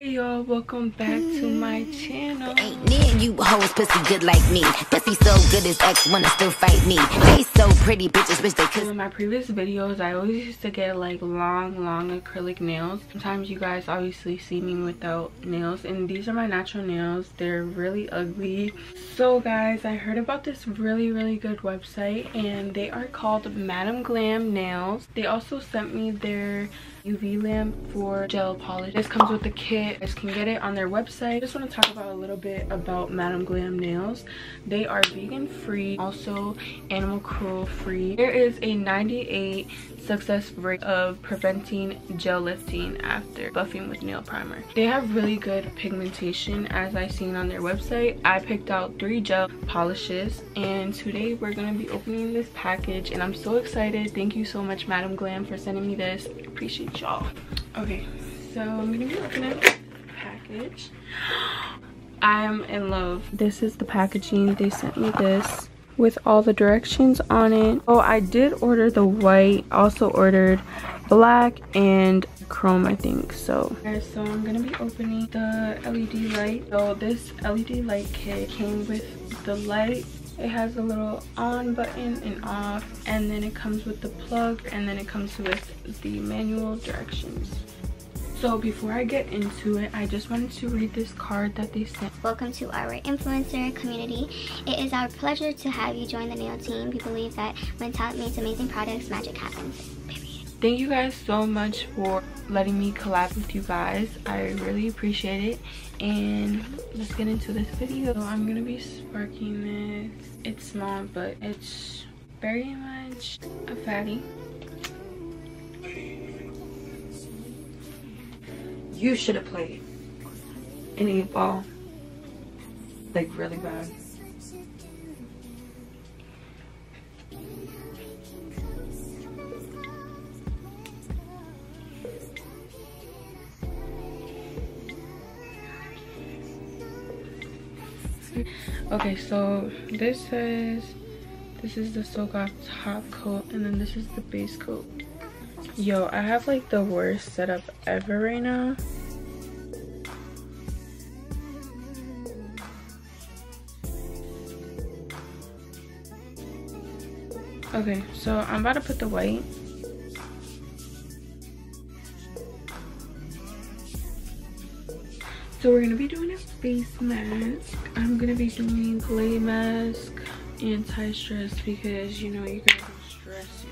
Hey y'all, welcome back to my channel. Ain't near you hoes pussy good like me. Pussy so good as ex wanna still fight me. They so pretty bitches wish they could. In my previous videos, I always used to get like long acrylic nails. Sometimes you guys obviously see me without nails, and these are my natural nails. They're really ugly. So guys, I heard about this really good website, and they are called Madam Glam Nails. They also sent me their UV lamp for gel polish. This comes with the kit. You guys can get it on their website. I just want to talk about a little bit about Madam Glam Nails. They are vegan free, also animal cruel free. There is a 98 success rate of preventing gel lifting after buffing with nail primer. They have really good pigmentation, as I seen on their website. I picked out 3 gel polishes, and today we're going to be opening this package, and I'm so excited. Thank you so much, Madam Glam, for sending me this. I appreciate y'all. Okay, so I'm gonna be opening the package. I am in love. This is the packaging. They sent me this with all the directions on it. Oh, I did order the white. Also ordered black and chrome, I think. So I'm gonna be opening the LED light. So this LED light kit came with the light. It has a little on button and off, and then it comes with the plug, and then it comes with the manual directions. So before I get into it, I just wanted to read this card that they sent. Welcome to our influencer community. It is our pleasure to have you join the nail team. We believe that when talent makes amazing products, magic happens. Thank you guys so much for letting me collab with you guys. I really appreciate it. And let's get into this video. So I'm gonna be sparking this. It's small, but it's very much a fatty. You should have played an 8-ball, like really bad. Okay, so this says this is the soak off top coat, and then this is the base coat. Yo, I have like the worst setup ever right now. Okay, so I'm about to put the white. So we're gonna be doing a face mask. I'm gonna be doing clay mask, anti-stress, because you know you're gonna be stressing.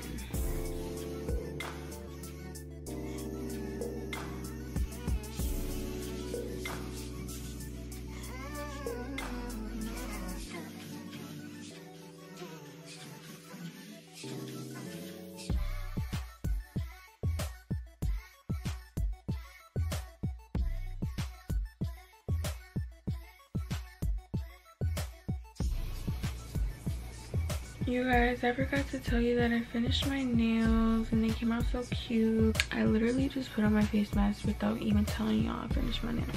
You guys, I forgot to tell you that I finished my nails and they came out so cute. I literally just put on my face mask without even telling y'all I finished my nails.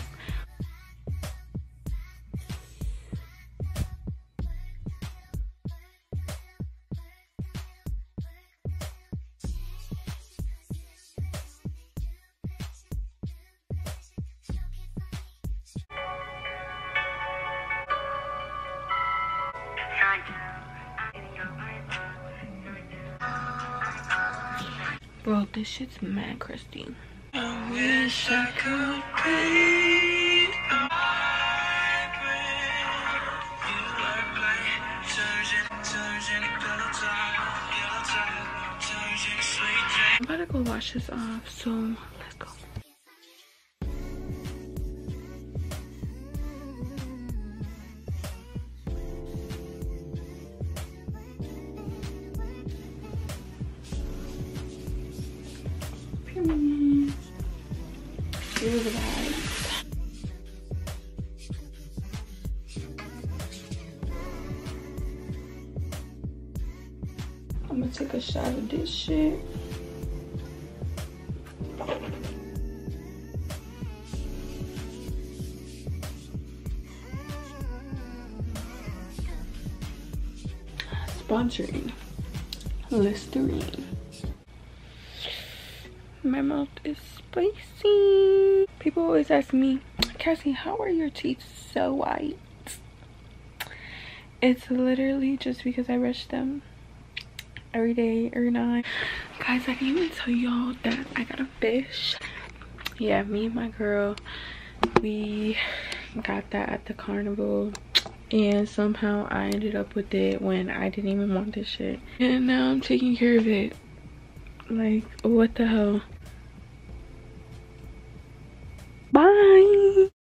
Bro, this shit's mad crusty. I wish I could be I'm about to go wash this off, so let's go. Here's the bags. I'm gonna take a shot of this shit. Sponsoring Listerine. My mouth is spicy. People always ask me, Cassie, how are your teeth so white? It's literally just because I brush them every day, every night. Guys, I didn't even tell y'all that I got a fish. Yeah, me and my girl, we got that at the carnival, and somehow I ended up with it when I didn't even want this shit, and now I'm taking care of it. Like, what the hell? Bye.